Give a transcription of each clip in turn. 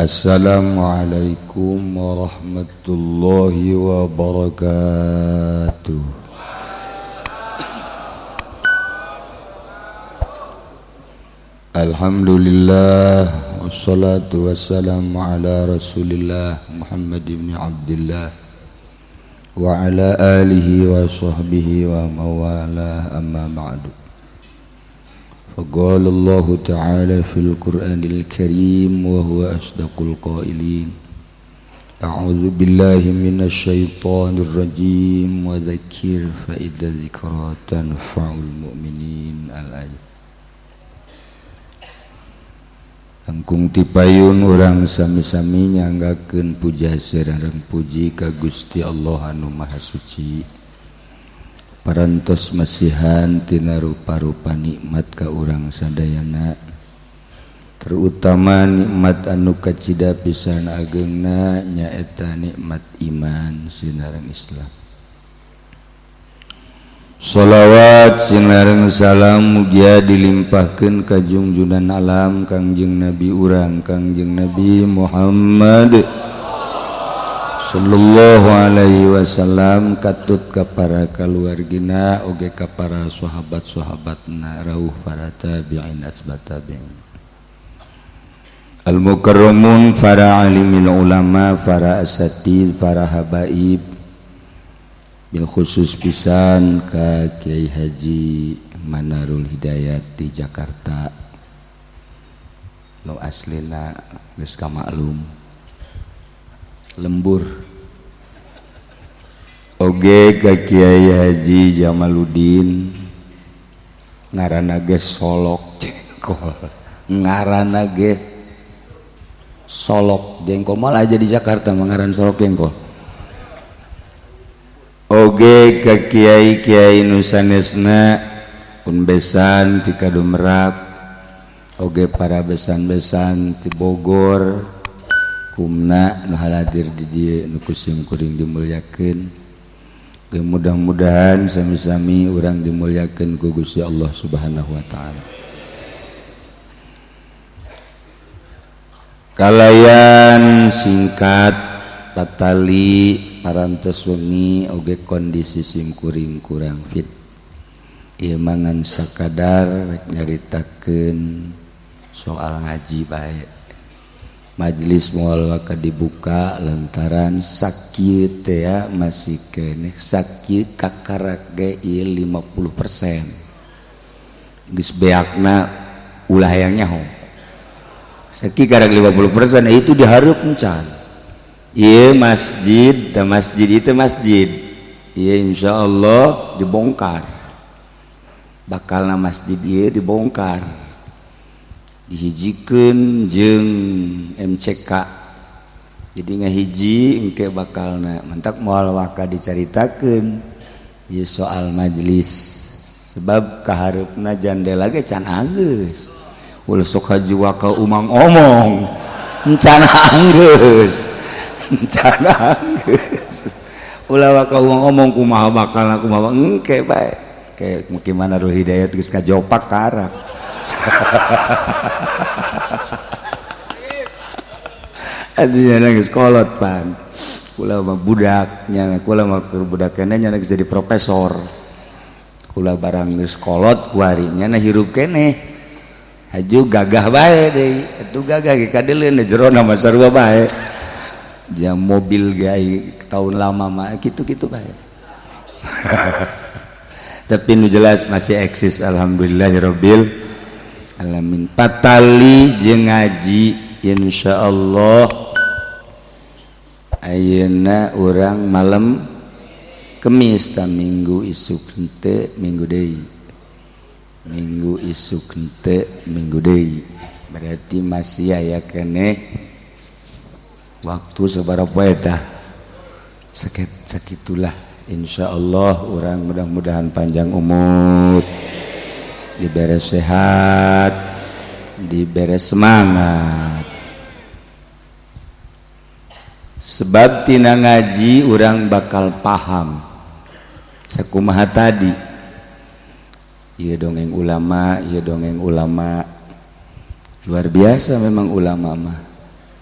Assalamualaikum warahmatullahi wabarakatuh. Alhamdulillah wassalatu wassalamu ala Rasulillah Muhammad ibn Abdullah wa ala alihi wa sahbihi wa mawalah, amma ba'du. فقال الله تعالى في القرآن الكريم وهو أصدق القائلين أعوذ بالله من الشيطان الرجيم وذكر فإذا الذكرى تنفع المؤمنين. الآية. Langkung tipayun urang sami-sami nyanggakeun puja sareng puji ka Gusti Allah anu Maha Suci. Parantos masihan tina rupa-rupa nikmat ka urang sadayana, terutama nikmat anu kacida pisan ageungna nyaeta nikmat iman sinareng Islam. Shalawat sinareng salam mugia dilimpahkeun ka junjunan alam Kangjeng Nabi urang Kangjeng Nabi Muhammad sallallahu alaihi wasallam, katut ka para kaluargina oge ka para sahabat-sahabatna rauh para tabi'in atsbat tabi'in. Al mukarramun para alimil ulama, para asatid, para habaib, bil khusus pisan ka Kiai Haji Manarul Hidayat di Jakarta. Lo aslina geus kamaklum lembur. Oge ka Kiai Haji Jamaluddin ngaranna ge Solok Jengkol, ngaranna ge Solok Jengkol, malah aja di Jakarta mengaran Solok Jengkol. Oge ka kiai-kiai nu sanesna pun besan ti Kadumerak, oge para besan-besan ti Bogor, kumna nu haladir di dieu nu kusim kuring dimulyakeun. Mudah-mudahan sami-sami urang dimulyakeun ku Gusti Allah Subhanahu wa taala. Kalayan singkat patali parantos wengi oge kondisi sim kuring kurang fit. Ieu mangan sakadar rek nyaritakeun soal ngaji bae. Majelis moal waka dibuka lantaran sakit ya masih kene sakit kakarak ge ieu 50%. Geus beakna ulah hayang nyaho. Sakit karak 50% itu dihareup encan. Ieu masjid da masjid itu masjid. Ieu insyaallah dibongkar. Bakalna masjid ieu dibongkar. Dihijikeun jeung MCK, jadi ngahiji engke bakalna mentak moal waka dicaritakeun ieu soal majelis, sebab kahareupna jandela ge can anggeus ulah sok haji waka umang omong can anggeus ulah waka umang omong kumaha bakalna kumaha engke bae ke gimana Manarul Hidayat geus kajopak karak. Adinya nangis kolot pan, kula mah budaknya, kula mah keur budakna nya geus jadi profesor, kula barang geus kolot kuarinya na hirup keneh, haju gagah bae deui, atuh gagah ge kadeuleun jerona mah sarua bae, jam mobil gai tahun lama mah kitu-kitu bae. Tapi nu jelas masih eksis, alhamdulillahirabbil alamin. Patali jeung ngaji insyaallah ayeuna urang malam Kemis ta minggu isuk henteu minggu deui. Minggu isuk henteu minggu deui. Berarti masih aya keneh waktu sabaraha eta. Sakitulah insyaallah urang mudah-mudahan panjang umur, diberi sehat, diberi semangat. Sebab tina ngaji urang bakal paham sakumaha tadi. Ieu dongeng ulama, ieu dongeng ulama. Luar biasa memang ulama mah.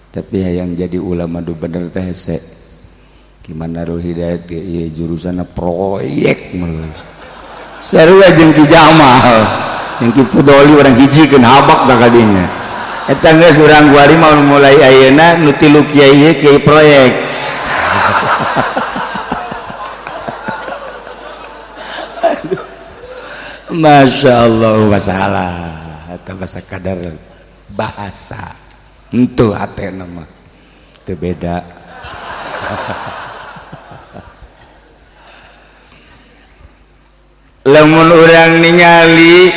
Tapi yang jadi ulama do bener teh hese gimana Rul Hidayat ge ieu jurusanna proyek meureun sarua jeung Ki Jamal jeung Ki Fudoli urang hijikeun habak da kadinya eta geus urang guari mau mulai ayeuna nu tilu kiai ieu kiai proyek. Masya Allah masalah atau bahasa kadar bahasa itu hati nama itu beda. Lamun orang ningali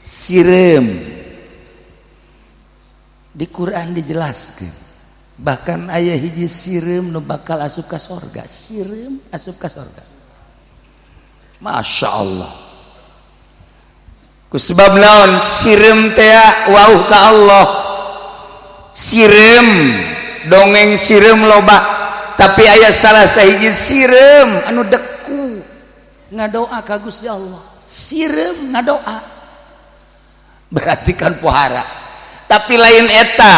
sirem di Quran dijelaskan bahkan ayah hiji sirem nu bakal asup ka sorga sirem asup ka sorga. Masya Allah kusebab naon sirem teh wauh ka Allah sirem dongeng sirem loba tapi aya salah sahiji sirem anu deku ngadoa ka Gusti Allah sirem ngadoa berarti kan pohara tapi lain eta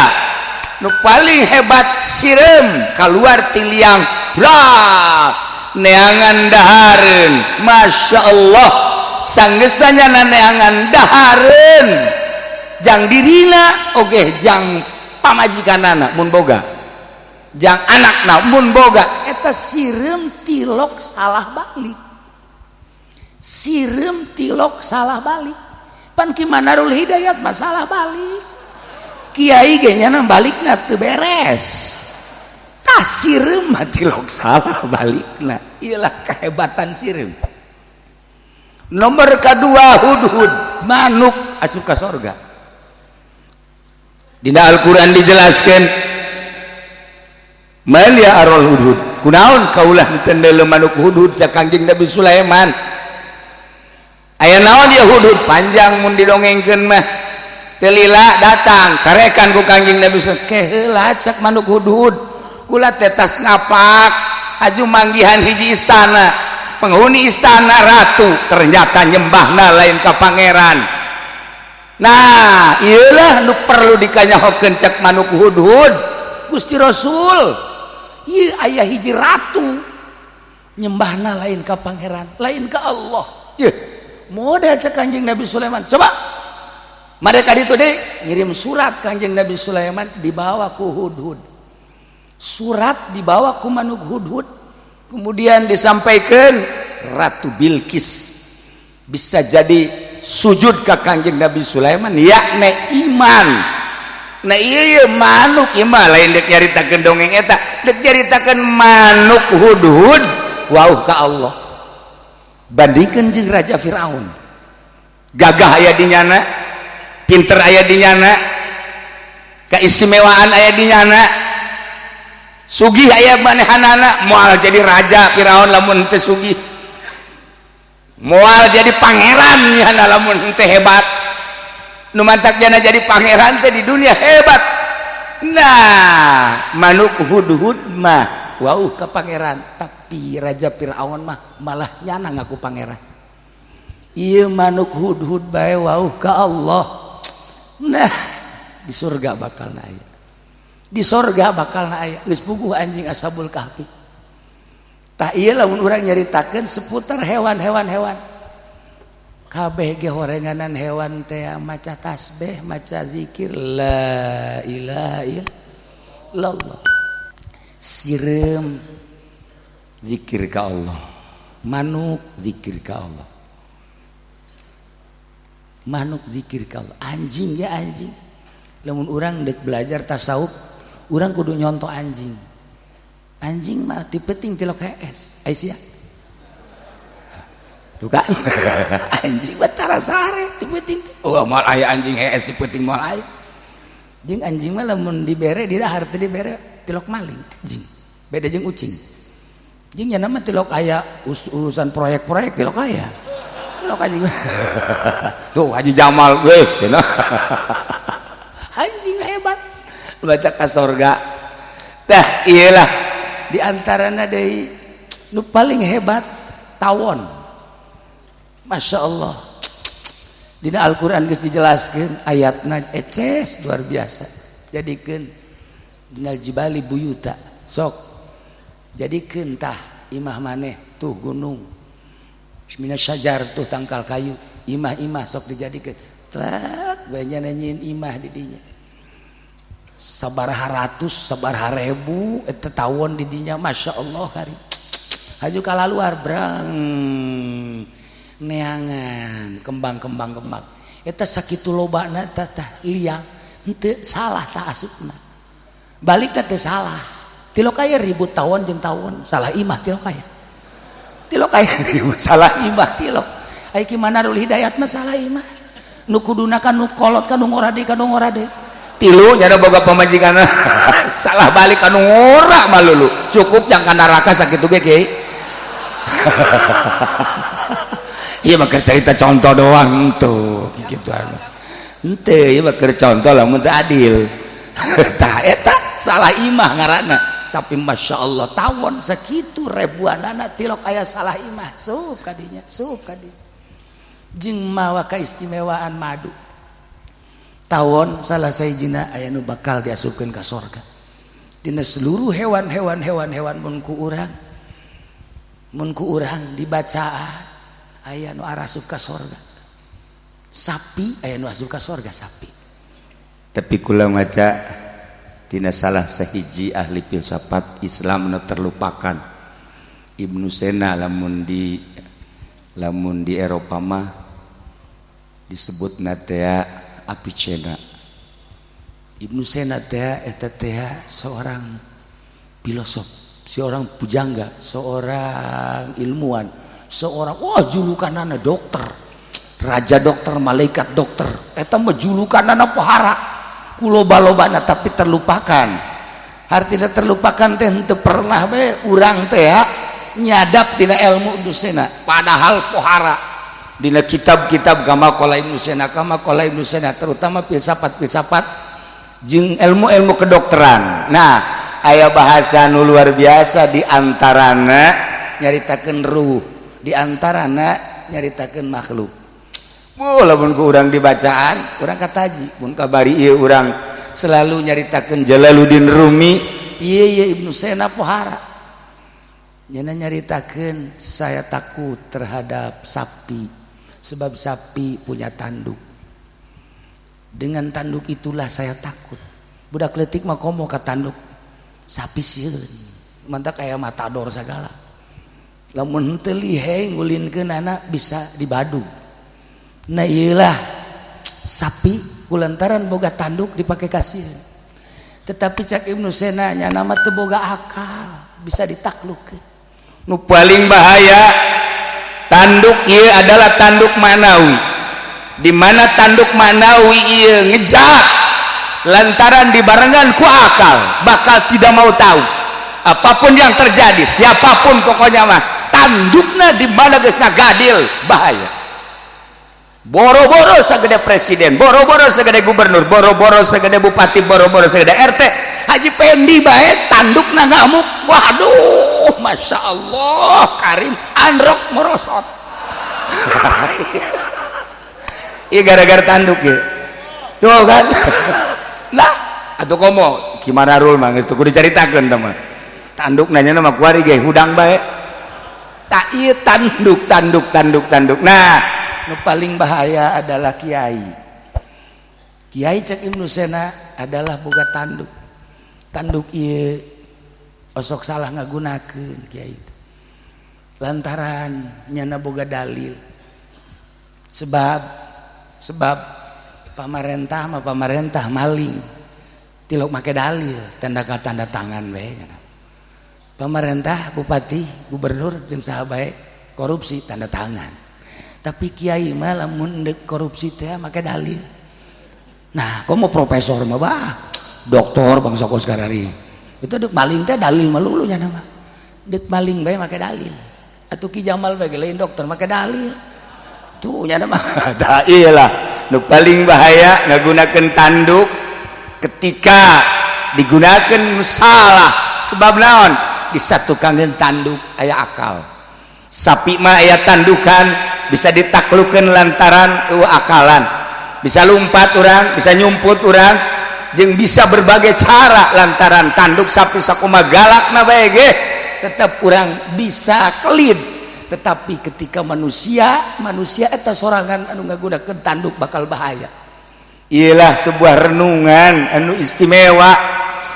nu paling hebat sirem kaluar ti liang brak neangan dahareun. Masya Allah sanggeusna neangan dahareun jang dirina oge jang pamajikanana mun boga jang anakna mun boga eta sirem tilok salah balik sirem tilok salah balik pan Ki Manarul Hidayat masalah balik kiai ge nya balikna teu beres tah sirem tilok salah balikna ialah kehebatan sirem. Nomor kedua hudhud manuk asup ka sorga. Dina Al-Quran dijelaskan malia arol hudhud kunaon kaulah tendele manuk hudhud sa Kangjeng Nabi Sulaiman aya naon dia hudhud panjang mun didongengkeun mah telila datang carekan ku Kangjeng Nabi Sulaiman keheula cak manuk hudhud kula tetas ngapak aju manggihan hiji istana penghuni istana ratu ternyata nyembahna lain ka pangeran. Nah iyalah nu perlu dikanyahokeun cek manuk hudhud Gusti Rasul ieu aya hiji ratu nyembahna lain ka pangeran lain ka Allah ieu model cek Kanjeng Nabi Sulaiman coba mereka ditu deui ngirim surat Kanjeng Nabi Sulaiman dibawa ku hudhud surat dibawa ku manuk hudhud kemudian disampaikan Ratu Bilqis bisa jadi sujud ke Kanjeng Nabi Sulaiman yakni iman. Nah iya manuk imah lain dek nyaritakeun dongeng eta dek nyaritakeun manuk hudhud wauh ka Allah bandingkeun jeung Raja Firaun gagah aya di nyana pinter aya di nyana keistimewaan aya di nyana sugih aya manehanana moal jadi raja Firaun lamun teu sugih moal jadi pangeran nyana lamun teu hebat nu mantak jana jadi pangeran teh di dunia hebat. Nah manuk hudhud mah wauh ka pangeran tapi Raja Firaun mah malah nyana ngaku pangeran ieu manuk hudhud bae wauh ka Allah. Nah di surga bakal aya di sorga bakal aya geus puguh anjing ashabul kahfi tah ieu lamun urang nyaritakeun seputar hewan-hewan kabeh ge horenganan hewan teh maca tasbih maca zikir la ilaha illallah sirem zikir ka Allah manuk zikir ka Allah manuk zikir ka Allah anjing ya anjing lamun urang dek belajar tasawuf urang kudu nyontoh anjing anjing mah ti penting tilok HS Aisyah tuh kan anjing batara sare ti penting oh mal aya anjing HS ti penting mal aya jeung anjing mah lamun dibere di dahar teh dibere tilok maling anjing beda jeung ucing jeung nya mah tilok aya urusan proyek-proyek tilok aya tilok anjing tuh Haji Jamal we cenah anjing hebat bata ka sorga tah iyalah di antarana deui nu paling hebat tawon. Masya Allah dina Al-Quran geus dijelaskeun ayatna eces luar biasa jadikeun minal jibali buyuta sok jadikeun tah imah maneh tuh gunung minas syajar tuh tangkal kayu imah-imah sok dijadikeun trak banyak nanyiin imah di dinya sabaraha ratus sabaraha ribu eta tawon di dinya Masya Allah hari haju kalaluar brang neangan kembang eta sakitu lobana tah liang henteu salah tah asupna balikna teu salah tilo kaya ribut tawon jeung tawon salah imah tilo kaya ribut salah imah tilo ai gimana Rul Hidayat mah salah imah nu kuduna kan nu kolot kan nu ngorade tilu nyana boga pamajikanna salah balik anu ngora mah lulu cukup jang ka neraka sakitu ge kiai iya mah cerita contoh doang tuh kitu anu henteu ieu mah keur contoh lamun teu adil tah eta salah imah ngaranna tapi Masya Allah tawon sakitu ribuanana tilok aya salah imah sup kadinya jeung mawa kaistimewaan madu tawon salah sahijina aya nu bakal diasupkeun ka sorga dina seluruh hewan mun ku urang dibacaan aya nu arasup ka sorga sapi aya nu asup ka sorga sapi tapi kula maca tina salah sahiji ahli filsafat Islam nu terlupakan Ibnu Sena lamun di Eropa mah disebut natea Avicenna. Ibnu Sena teh eta teh seorang filosof, seorang pujangga, seorang ilmuwan, seorang julukanana dokter, raja dokter, malaikat dokter. Eta mah julukanana pohara, kuloba-lobana tapi terlupakan. Artinya terlupakan teh henteu pernah bae urang teh nyadap tina ilmu Ibnu Sena, padahal pohara. Dina kitab-kitab kama qala Ibnu Sena terutama filsafat jeung ilmu-ilmu kedokteran. Nah, aya bahasa nu luar biasa di antarana nyaritakeun ruh, di antarana nyaritakeun makhluk. Lamun ku urang dibacaan, urang kataji, mun kabari ieu urang selalu nyaritakeun Jalaluddin Rumi, ieu Ibnu Sena pohara. Nyana nyaritakeun saya takut terhadap sapi. Sebab sapi punya tanduk. Dengan tanduk itulah saya takut. Budak leutik mah komo ka tanduk. Sapi sieun. Mantak aya matador sagala. Lamun henteu liheng ngulinkeunana bisa dibadu. Nah ieulah sapi kulantaran boga tanduk dipake kasieun. Tetapi cak Ibnu Sena nya nama teu boga akal, bisa ditaklukkeun. Nu paling bahaya tanduk ieu adalah tanduk manawi, di mana tanduk manawi ieu ngejak lantaran dibarengan ku akal, bakal tidak mau tahu apapun yang terjadi, siapapun pokoknya mah tandukna di mana geus gadil bahaya. Boro-boro sagede presiden, boro-boro sagede gubernur, boro-boro sagede bupati, boro-boro sagede RT, Haji Pendi bae tandukna ngamuk. Waduh, Masya Allah Karim androk merosot. Iya gara-gara tanduk ya. Tuh kan. Nah, atuh komo gimana Rul mah geus kudu dicaritakeun teh mah. Tanduk nanya nama kuari ge hudang bae. Tak ieu tanduk. Nah, nu paling bahaya adalah kiai. Kiai cek Ibnu Sena adalah boga tanduk. Tanduk ieu osok salah ngagunakeun kiai. Lantaran nyana boga dalil. Sebab pamarentah maling. Tilok make dalil, tanda tangan we. Pamarentah, bupati, gubernur jeung saha bae korupsi tanda tangan. Tapi kiai mah lamun deuk korupsi teh make dalil. Nah, komo profesor mah bah, doktor bangsa kos karari. Itu deuk maling teh dalil melulu nya nama. Deuk maling bae make dalil. Atuh Ki Jamal bae lain dokter make dalil. Tuh nya nama. Da iyalah nu paling bahaya ngagunakeun tanduk ketika digunakeun salah. Sebab naon? Disatukankeun tanduk aya akal. Sapi mah aya tandukan bisa ditaklukkeun lantaran akalan. Bisa lumpat urang, bisa nyumput urang, jeung bisa berbagai cara lantaran tanduk sapi sakuma galakna bae ge tetap urang bisa kelid. Tetapi ketika manusia eta sorangan anu ngagunakeun tanduk bakal bahaya. Iyalah sebuah renungan anu istimewa,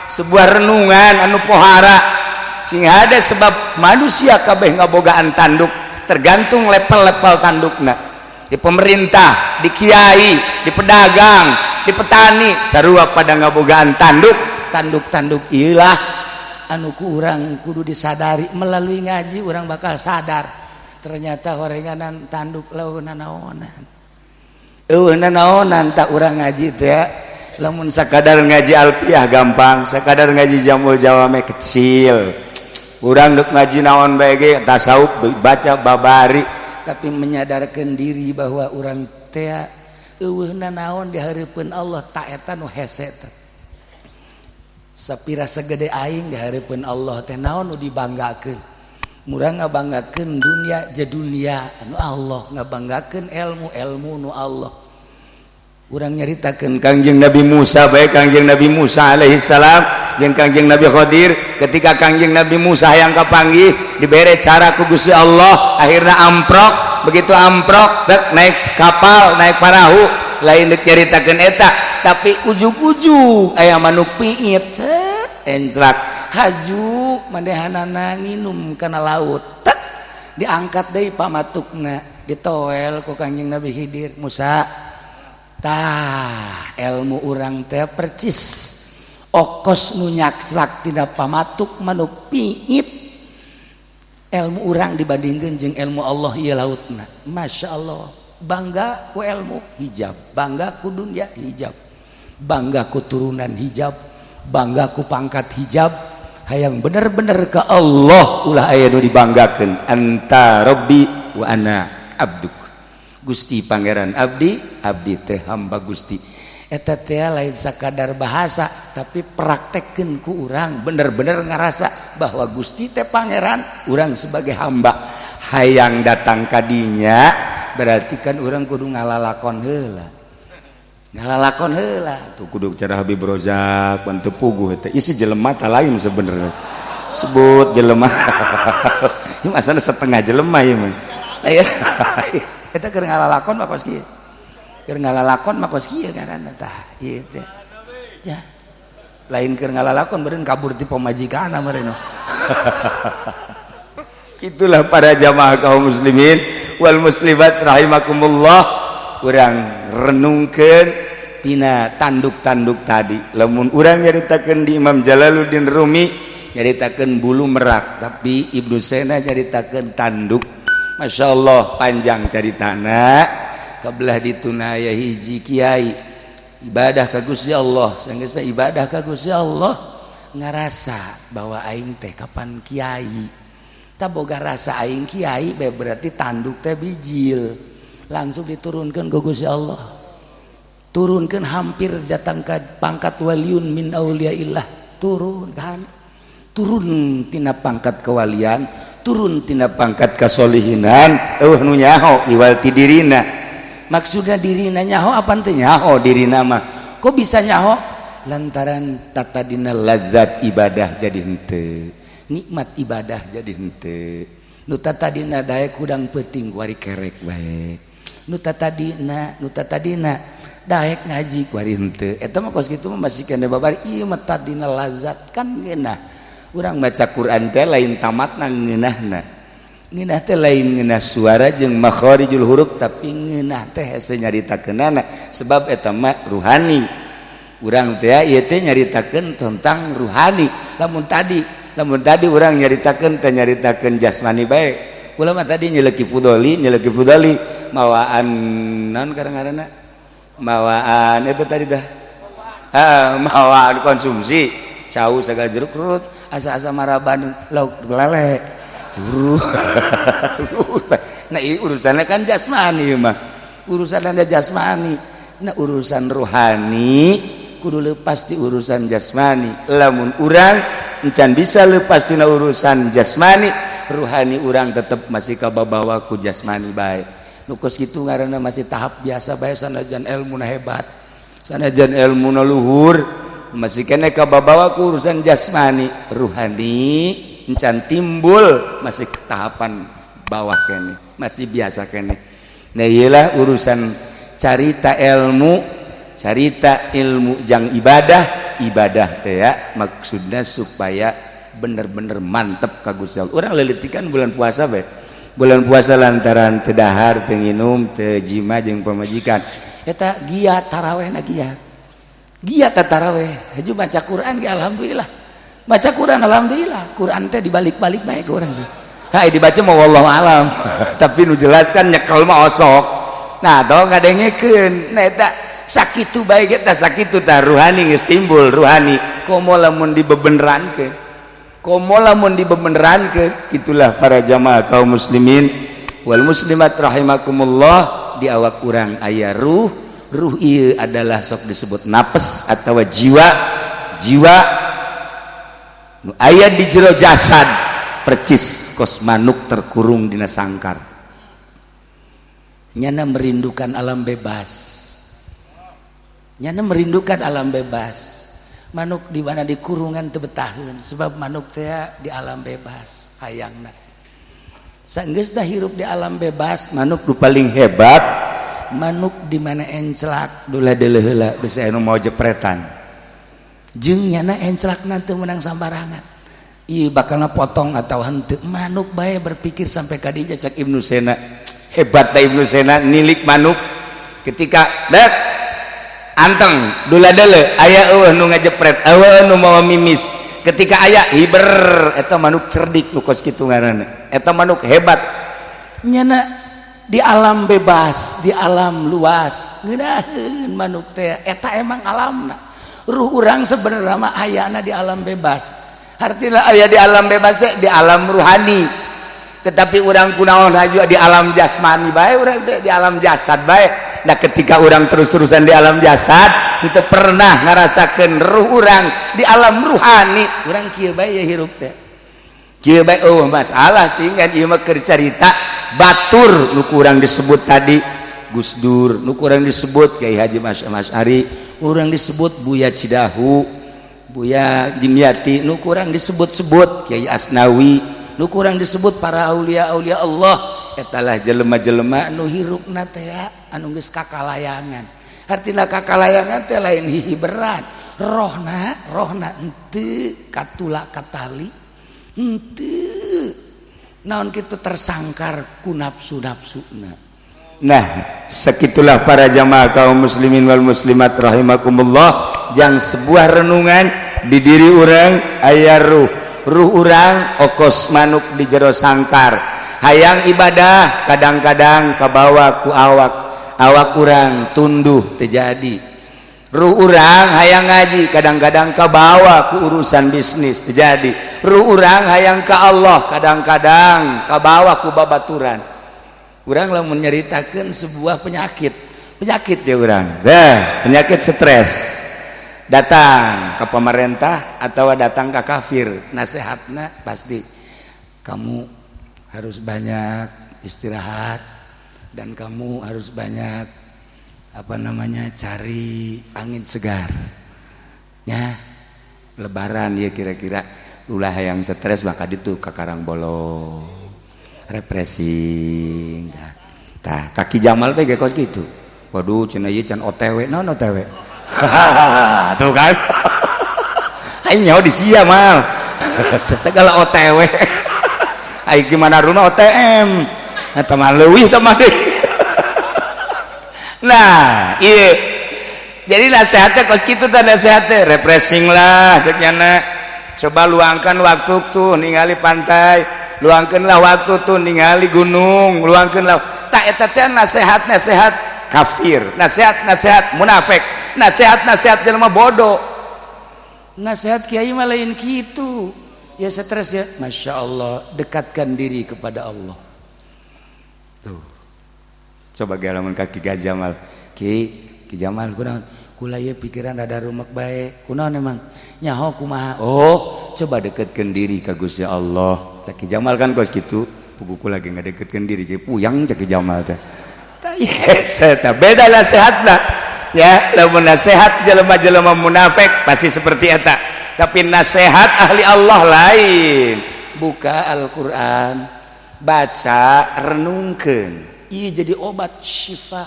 sebuah renungan anu pohara sehingga ada sebab manusia kabeh ngabogaan tanduk tergantung level-level tandukna. Di pemerintah, di kiai, di pedagang, di petani sarua pada ngabogaan tanduk iyalah anu ku urang kudu disadari melalui ngaji urang bakal sadar ternyata horenganan tanduk laeunan naonan. Naonan tak urang ngaji teh lamun sakadar ngaji alfiah gampang, sakadar ngaji jamul jawame kecil. Urang duk ngaji naon bae ge tasawuf baca babari tapi menyadarkan diri bahwa urang teh eueuhna naon di hareupeun Allah tak eta nu hese teh. Sapira segede aing di hareupeun Allah teh naon nu dibanggakeun. Murang ngabanggakeun dunia je dunia anu Allah, ngabanggakeun ilmu nu Allah. Urang nyaritakeun Kangjeng Nabi Musa bae Kangjeng Nabi Musa alaihi salam jeung Kangjeng Nabi Khidir ketika Kangjeng Nabi Musa hayang kapanggih dibere cara ku Gusti Allah akhirna amprok, begitu amprok tek naik kapal naik perahu lain deuk nyaritakeun eta tapi ujug-ujug aya manuk piit encrak haju manehanana nginum kana laut tek diangkat deui pamatukna ditoel ku Kangjeng Nabi Khidir Musa tah ilmu urang teh percis okos nu nyakrak tina pamatuk manuk piit ilmu urang dibandingkeun jeung ilmu Allah ieu lautna Masya Allah bangga ku ilmu hijab bangga ku dunia hijab bangga ku turunan hijab bangga ku pangkat hijab hayang bener-bener ke Allah ulah aya nu dibanggakeun anta rabbi wa ana abduk Gusti pangeran abdi teh hamba Gusti eta teh lain sakadar bahasa tapi praktekkeun ku urang bener-bener ngarasa bahwa Gusti teh pangeran urang sebagai hamba hayang datang kadinya berarti kan urang kudu ngalalakon heula tuh kudu cara Habib Rozak bantu puguh eta isi jelema tah lain sebenarnya sebut jelema ieu masana setengah jelema ieu mah eta keur ngalalakon mah kos kieu keur ngalalakon mah kos kieu ngaranna tah ieu teh ya lain keur ngalalakon beureun kabur ti pamajikanna meureun itulah para jamaah kaum muslimin wal muslimat rahimakumullah urang renungkeun tina tanduk-tanduk tadi lamun urang nyaritakeun di Imam Jalaluddin Rumi nyaritakeun bulu merak tapi Ibnu Sena nyaritakeun tanduk Masya Allah panjang caritana kabelah dituna aya hiji kiai ibadah ka Gusti Allah sanggeusna ibadah ka Gusti Allah ngarasa bahwa aing teh kapan kiai tak boga rasa aing kiai berarti tanduk teh bijil langsung diturunkan ke Gusti Allah turunkan hampir jatang ke pangkat waliun min auliyaillah turun tina pangkat kewalian turun tina pangkat kasolihinan nu nyaho iwal ti dirina maksudna dirina nyaho apa teh nyaho dirina mah kok bisa nyaho lantaran tatadina lazat ibadah jadi henteu nikmat ibadah jadi henteu nu tatadina daek hudang peuting kuari kerek bae nu tatadina daek ngaji kuari henteu eta mah kos kitu mah masih kene babari ieu mah tatadina lazat kan geunah urang baca Quran teh lain tamatna ngeunah teh lain ngeunah suara jeung makharijul huruf tapi ngeunah teh hese nyaritakeunana sebab eta mah ruhani urang teh ieu teh nyaritakeun tentang ruhani lamun tadi urang nyaritakeun teh nyaritakeun jasmani bae kula mah tadi nyeleki fudoli mawaan naon karang-karangna mawaan itu tadi dah mawaan konsumsi cau sagala jeruk rut asa-asa maraban lauk lele nah ini urusannya kan jasmani mah urusan anda jasmani nah urusan rohani kudu lepas di urusan jasmani lamun urang encan bisa lepas tina urusan jasmani rohani urang tetep masih kababawa ku jasmani bae nu kos kitu ngaranna masih tahap biasa bae sanajan ilmuna hebat sanajan ilmuna luhur masih kena kababawa ku urusan jasmani, ruhani encan timbul masih tahapan bawah kene, masih biasa kene. Nah iyalah urusan carita ilmu jang ibadah teh ya, maksudnya supaya bener-bener mantep ka Gusti Allah. Urang leulitikan bulan puasa bae. Bulan puasa lantaran teu dahar, teu nginum, teu jima jeung pamajikan. Eta giat tarawehna giat. Giat taraweh. Haju baca Quran ge alhamdulillah. Baca Quran alhamdulillah. Quran teh dibalik-balik bae ke urang teh. Hai dibaca mah wallahu alam. Tapi nu jelaskan nyekel mah osok. Nah, tong ngadengekeun. Nah eta sakitu bae eta sakitu tah ruhani geus timbul ruhani. Komo lamun dibebenerankeun. Itulah para jamaah kaum muslimin wal muslimat rahimakumullah. Di awak urang aya ruh ieu adalah sok disebut nafas atau jiwa nu aya di jero jasad percis kos manuk terkurung dina sangkar nyana merindukan alam bebas. Manuk di mana di kurungan teu betaheun sebab manuk teh di alam bebas hayangna. Saenggeus dah hirup di alam bebas, manuk nu paling hebat manuk di mana enclak dula deuleu heula geus anu mau jepretan. Jeung nyana enclakna teu meunang sambarangan. Ieu bakalna potong atau henteu, manuk bae berpikir sampai ka dieu cak Ibnu Sena. Hebat da Ibnu Sena nilik manuk ketika anteng dula deuleu aya eueuh nu ngajepret eueuh nu mawa mimis ketika aya hiber eta manuk cerdik nu kos kitu ngaranna eta manuk hebat nyana di alam bebas di alam luas ngeunaheun manuk teh eta emang alamna. Ruh urang sebenarnya mah ayana di alam bebas, artinya aya di alam bebas teh di alam ruhani, tetapi urang kunaon haju di alam jasmani bae, urang teh di alam jasad bae. Nah ketika orang terus-terusan di alam jasad itu pernah ngarasakeun ruh orang di alam ruhani, orang kieu bae ya hirup teh kieu bae. Oh masalah sehingga ieu mah keur carita batur nu urang disebut tadi Gus Dur, nu urang disebut Kiai Haji Masyari, urang disebut Buya Cidahu, Buya Dimyati, nu urang disebut-sebut Kiai Asnawi, nu urang disebut para aulia-aulia Allah. Etalah jelema-jelema anu hirupna teh anu geus kakalayangan. Artina kakalayangan teh lain hihiberan, rohna henteu katula katali, henteu naon kitu tersangkar ku nafsu-nafsuna. Nah, sakitulah para jamaah kaum muslimin wal muslimat rahimakumullah, jang sebuah renungan di diri urang aya ruh urang okos manuk di jero sangkar. Hayang ibadah kadang-kadang kabawa ku awak urang tunduh terjadi. Ruh urang hayang ngaji kadang-kadang kabawa ku urusan bisnis terjadi. Ruh urang hayang ka Allah kadang-kadang kabawa ku babaturan. Urang lamun nyaritakeun sebuah penyakit ya urang. Penyakit stres. Datang ke pemerintah atau datang ke kafir, nasihatna pasti kamu harus banyak istirahat dan kamu harus banyak cari angin segar ya. Lebaran ya kira-kira ulah yang stres maka itu ke Karangbolong refreshing tah kaki Jamal teh kos gitu. Waduh cenah ieu can OTW naon OTW tuh kan aing nyaho di sia mal segala OTW. Ai gimana rumah OTM eta mah leuwih teh mah. Nah ieu jadi nasihatnya kos kitu teh nasihatnya refreshing lah cek nyana. Coba luangkan waktu tuh ningali pantai, luangkeunlah waktu tuh ningali gunung, luangkeunlah tak eta teh nasihat kafir, nasihat munafik, nasihat jelema bodoh. Nasihat kiai mah lain kitu. Ya stres ya, masya Allah, dekatkan diri kepada Allah. Tuh, coba galaman kaki Jamal, Ki Jamal, kula ya pikiran ada rumek baik, kunaon emang, nyaho kumaha. Oh, coba dekatkan diri ka Gusti Allah. Caki Jamal kan kos gitu, puguku lagi nggak dekatkan diri, jadi puyang Caki Jamal teh. Yes, beda lah sehat lah. ya lamun nasihat jelema-jelema munafik pasti seperti eta, tapi nasihat ahli Allah lain. Buka Al-Qur'an, baca, renungkeun, ieu jadi obat syifa.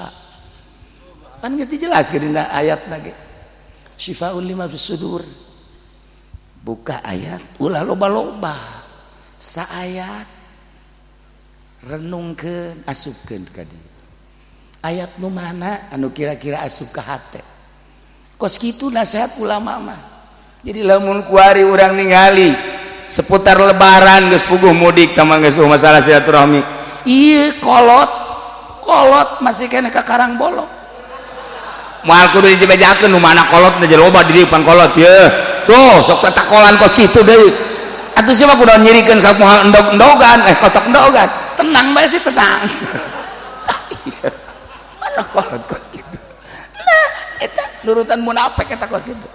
Pan geus dijelaskeun dina ayat lagi. Syifaul lima fis sudur. Buka ayat, ulah loba-loba. Sa ayat renungkeun, asupkeun ka dieu. Ayat nu mana anu kira-kira asup ka hate. Kos kitu nasihat ulama mah. Jadi lamun kuari urang ningali seputar lebaran geus puguh mudik tamang geus masalah silaturahmi. Ieu kolot masih kena ka karang bolong. Moal kudu dijebejakeun nu mana kolotna jeung loba di depan kolot ye. Tuh sok satakolan kos kitu deui. Atuh sia mah kudu nyirikeun ka moal endog-endogan, kotak endogan. Tenang bae sih tenang. Mana kolot kos kitu. Nah, eta nurutan munafik eta kos kitu.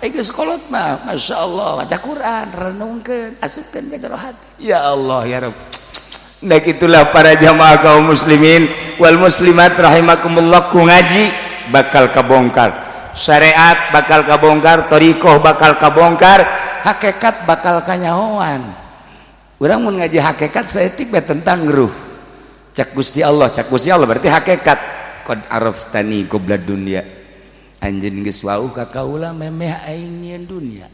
Geus kolot mah masyaallah baca Quran, renungkeun, asupkeun ka jero hati. Ya Allah ya Rabb. Nah itulah para jamaah kaum muslimin wal muslimat rahimakumullah, ku ngaji bakal kabongkar, syariat bakal kabongkar, thariqah bakal kabongkar, hakikat bakal kanyahoan. Urang mun ngaji hakikat saeutik bae tentang ruh. Cak Gusti Allah berarti hakikat. Qad araftani qabla dunya. Anjeun geus wauh ka kaula memeh aing nyieun dunya.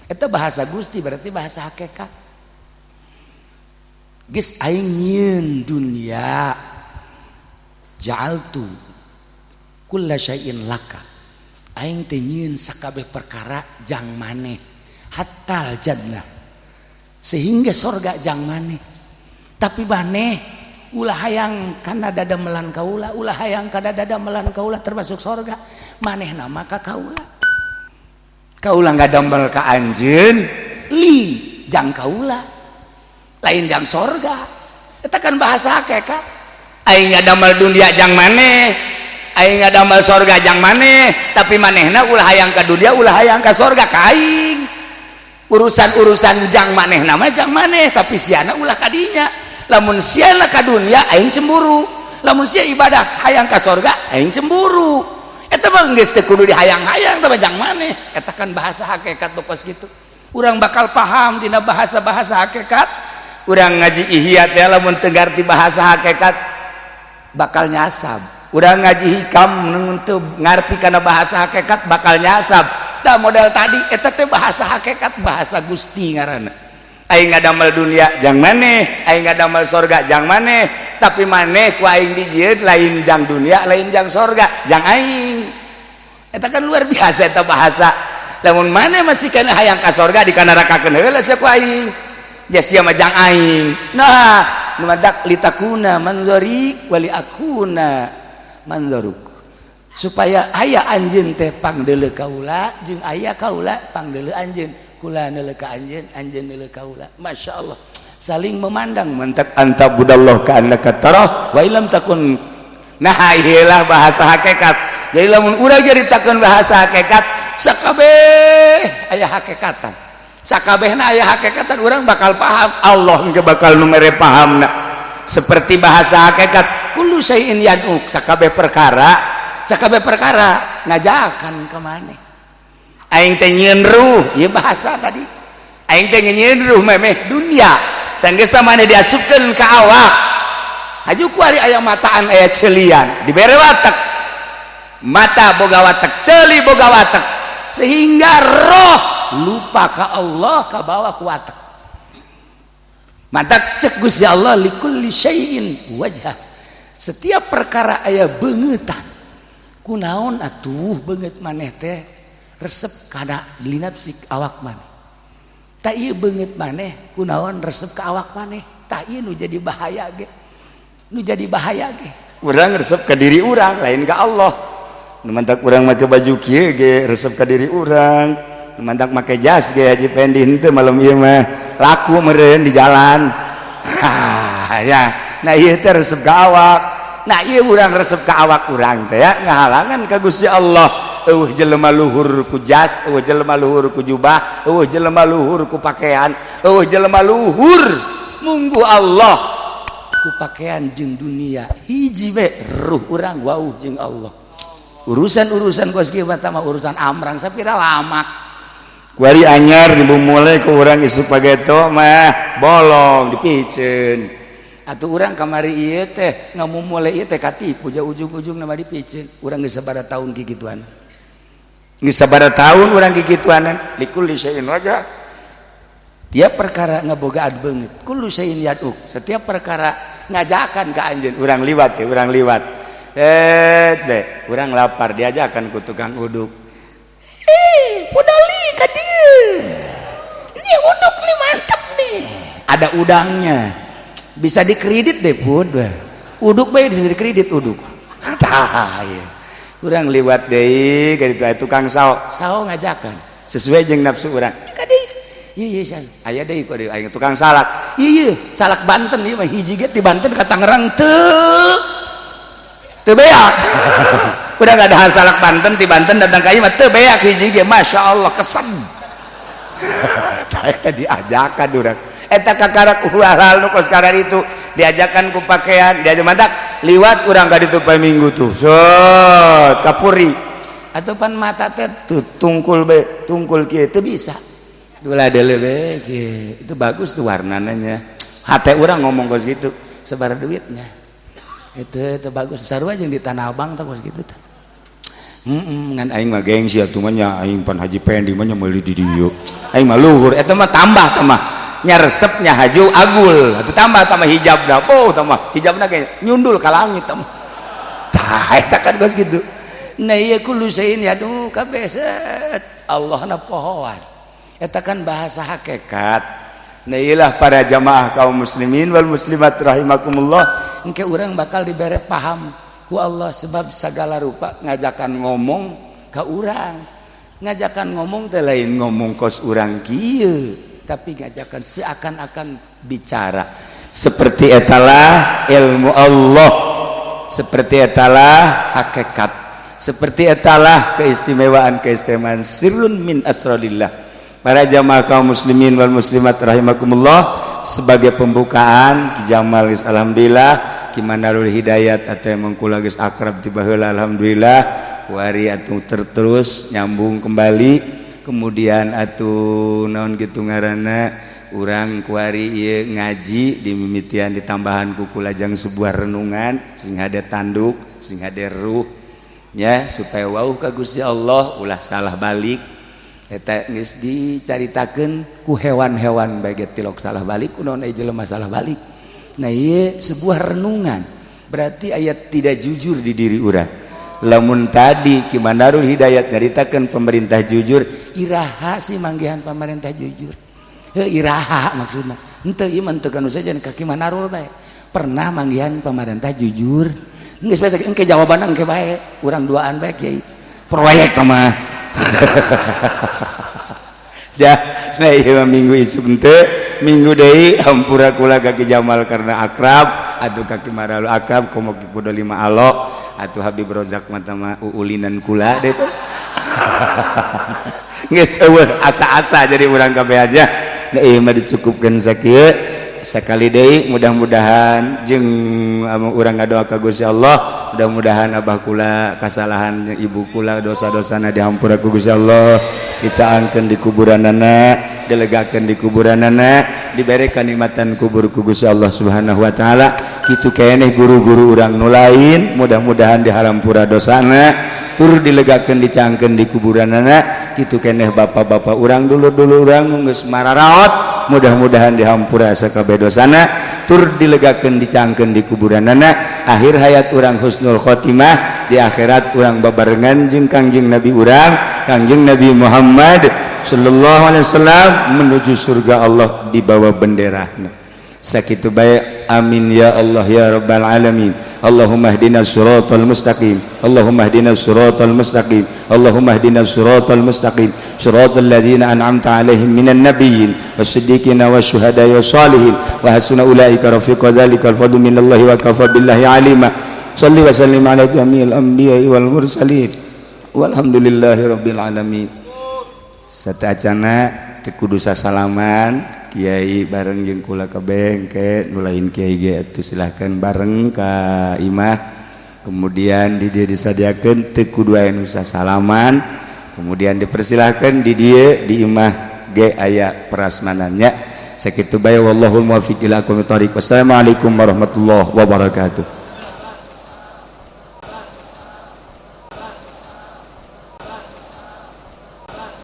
Eta bahasa Gusti berarti bahasa hakikat. Geus aing nyieun dunya. Ja'altu kulla syai'in laka. Aing teh nyieun sakabeh perkara jang maneh. Hattal jannah. Sehingga sorga jang maneh. Tapi maneh ulah hayang kana dadamelan kaula, ulah hayang kada dadamelan kaula termasuk sorga. Manehna mah ka kaula. Kaula ngadamel ka anjeun, li jang kaula. Lain jang sorga. Eta kan bahasa hakikat. Aing ngadamel dunia jang maneh, aing ngadamel sorga jang maneh, tapi manehna ulah hayang ka dunia, ulah hayang ka sorga ka aing. Urusan-urusan jang manehna mah jang maneh, tapi siana ulah ka dinya. Lamun siana ka dunia aing cemburu, lamun sia ibadah hayang ka sorga aing cemburu. Eta mah geus teu kudu dihayang-hayang teh jang maneh. Eta kan bahasa hakikat bokos kitu. Urang bakal paham dina bahasa-bahasa hakikat. Urang ngaji ihya teh lamun teu ngarti bahasa hakikat bakal nyasab. Urang ngaji hikam mun teu ngarti kana bahasa hakikat bakal nyasab. Da model tadi eta teh bahasa hakikat, bahasa Gusti ngaranna. Aing ngadamel dunia jang maneh, aing ngadamel sorga jang maneh, tapi maneh ku aing dijieun lain jang dunia, lain jang sorga, jang aing. Eta kan luar biasa eta bahasa. Lamun maneh masih kana hayang ka sorga dikanarakakeun heula sia ku aing. Jasia mah jang aing. Nah, nu madak litakuna manzari wali akuna manzaruk. Supaya aya anjeun teh pangdeuleu kaula jeung aya kaula pangdeuleu anjeun. Kula neuleu ka anjeun, anjeun neuleu kaula. Masyaallah. Saling memandang, mantak anta budallah ka annaka tarah wa illam takun. Nah, ieu bahasa hakikat. Jadi lamun urang nyaritakeun bahasa hakikat, sakabeh aya hakikatan. Sakabehna aya hakikatan, urang bakal paham. Allah engke bakal nu mere pahamna. Seperti bahasa hakikat, kullu syai'in yad'uk, sakabeh perkara ngajakan ka maneh. Aing teh nyieun ruh, ieu bahasa tadi. Aing teh nyieun ruh memeh dunia. Sanggeus maneh diasupkeun ka awak. Haju kuari aya mataan aya ceelian, dibere watek. Mata boga watek, ceuli boga watek. Sehingga roh lupa ka Allah ka bawah ku watek. Mata cek Gusti Allah likulli syai'in wajah. Setiap perkara aya beungetan. Kunaon atuh beungeut maneh teh? Resep kana linapsik awak maneh. Ta ieu beungeut maneh kunaon resep ka awak maneh. Ta ieu nu jadi bahaya ge. Urang resep ka diri urang lain ka Allah. Nu mantak urang make baju kieu ge resep ka diri urang. Nu mantak make jas ge Haji Pendi henteu malam ieu mah laku meureun di jalan. Ya. Nah ieu teh resep ka awak. Nah ieu urang resep ka awak urang teh ya ngahalangan ka Gusti Allah. Eueuh jelema luhur ku jas, eueuh jelema luhur ku jubah, eueuh jelema luhur ku pakaian, eueuh jelema luhur munggu Allah ku pakaian jeung dunia. Hiji we ruh urang wauh jeung Allah. urusan kos kieu mah urusan amrang sapira lama. Kuari anyar dimulai ke urang isu pageto mah bolong dipiceun. Atuh urang kamari ieu teh ngamumule ieu teh katipu ja ujung-ujung nama dipiceun. Urang geus sabaraha taun kikituan. Geus sabaraha taun urang kikituanan likul syai'in raja. Tiap perkara ngabogaan beungeut. Kullu syai'in yad'uk. Setiap perkara ngajakan ka anjeun. Urang liwat ya, urang liwat. Deh, urang lapar diajakan ku tukang uduk. Podali ka dieu. Ini uduk nih mantap nih. Ada udangnya. Bisa dikredit deh pud. Uduk bae bisa dikredit uduk. Tah ya. Urang liwat deui ka ditu tukang sao. Sao ngajakan. Sesuai jeung nafsu urang. Ka deui. Ieu san. Aya deui ku aya tukang salak. Ieu salak Banten ieu mah hiji ge di Banten ka Tangerang teu beak. Udah gak ada salak Banten di Banten datang ka ieu mah teu beak hiji ge masyaallah kesem. Eta diajakan urang. Eta kakarak halal nu kos karar itu diajakan ku pakaian diajak mantak liwat urang ka ditu poe Minggu tuh. Sot kapuri. Atuh pan mata teh tungkul be tungkul kieu teu bisa. Dula deuleu be kieu. Itu bagus tuh warnana nya. Hate urang ngomong kos gitu sebar duitnya. Itu bagus sarua jeung di Tanah Abang teh kos kitu teh. Ngan aing mah gengsi atuh mah nya aing pan Haji Pendi mah nya meuli di dieu. Aing mah luhur eta mah tambah teh mah. Nya resepnya haju agul. Atuh tambah hijabna. Oh teh mah hijabna ge nyundul ka langit teh mah. Tah eta kan kos kitu. Nah ieu kullu syai'in yadu kabeh set Allahna pohoan. Eta kan bahasa hakikat. Nah iyalah para jamaah kaum muslimin wal muslimat rahimakumullah engke urang bakal dibere paham ku Allah sebab segala rupa ngajakan ngomong ka urang. Ngajakan ngomong teh lain ngomong kos urang kieu, tapi ngajakan seakan-akan bicara. Seperti etalah ilmu Allah. Seperti etalah hakikat. Seperti etalah keistimewaan sirrun min asrarillah. Para jamaah kaum muslimin wal muslimat rahimakumullah, sebagai pembukaan Ki Jamal geus alhamdulillah, Ki Manarul Hidayat atuh mangkula geus akrab ti baheula alhamdulillah, kuari atuh terus nyambung kembali, kemudian atuh naon kitu ngaranna urang kuari ieu ngaji di mimitian ditambahan ku kulajang sebuah renungan sing hade tanduk, sing hade ruh nya supaya wauh ka Gusti Allah ulah salah balik. Eta geus dicaritakeun ku hewan-hewan bae tilok salah balik kunaon aya jelema salah balik. Nah ieu sebuah renungan. Berarti ayat tidak jujur di diri urang. Lamun tadi Ki Manarul Hidayat nyaritakeun pemerintah jujur, iraha sih manggihan pemerintah jujur. Iraha maksudna. Henteu ieu mah teu kanu saja ka Ki Manarul bae. Pernah manggihan pemerintah jujur. Geus bae engke jawabanna engke bae. Urang duaan bae kiai. Proyek mah. Ya, nah iya minggu isuk ente, minggu deui hampura kula ka Ki Jamal karena akrab, atuh ka Ki Manarul akrab, komo Ki Pudo 5 alo, atuh Habib Rozak mah uulinan kula deh tuh. Geus eueuh asa-asa jadi urang kabeh aja. Nah ieu mah dicukupkeun sakieu. Sekali deui mudah-mudahan jeung urang ngadoa ka Gusti Allah, mudah-mudahan abah kula kasalahan ibu kula dosa-dosana dihampura ku Gusti Allah, dicaangkeun di kuburanana, dilegakeun di kuburanana, dibere kanikmatan kubur ku Gusti Allah Subhanahu wa taala. Kitu keneh guru-guru urang nu lain mudah-mudahan dihampura dosana, tur dilegakeun dicaangkeun di kuburanana. Kitu keneh bapak-bapak urang dulu-dulu urang nu geus mararaot, mudah-mudahan dihampura sakabeh dosana, tur dilegakeun dicaangkeun di kuburanana. Akhir hayat urang husnul khotimah, di akhirat urang babarengan jeung Kangjeng Nabi urang, Kangjeng Nabi Muhammad sallallahu alaihi wasallam menuju surga Allah di bawah benderana. Sakitu bae amin ya Allah ya rabbal alamin. Allahumma ihdinas siratal mustaqim. Allahumma ihdinas siratal mustaqim. Allahumma ihdinas siratal mustaqim. Siratal ladzina an'amta 'alaihim minan nabiyyin was-siddiqin wasyuhada'i wassalihin wa hasuna ulaika rafiqa dzalikal fadlu minallahi wa kafa billahi 'alima. Shalli wa sallim 'ala jami'il anbiya'i wal mursalin. Walhamdulillahi rabbil alamin. Satacana teu kudu sasalaman. Kiai bareng jeung kula kabeh engke nu lain kiai ge atuh silahkeun bareng ka imah kemudian di dia disadiakeun teu kudu aya nu salaman, kemudian dipersilahkan di dia di imah ge aya prasmanannya sakitu bae wallahul muwaffiq ila aqwamit thoriq. Wassalamualaikum warahmatullahi wabarakatuh.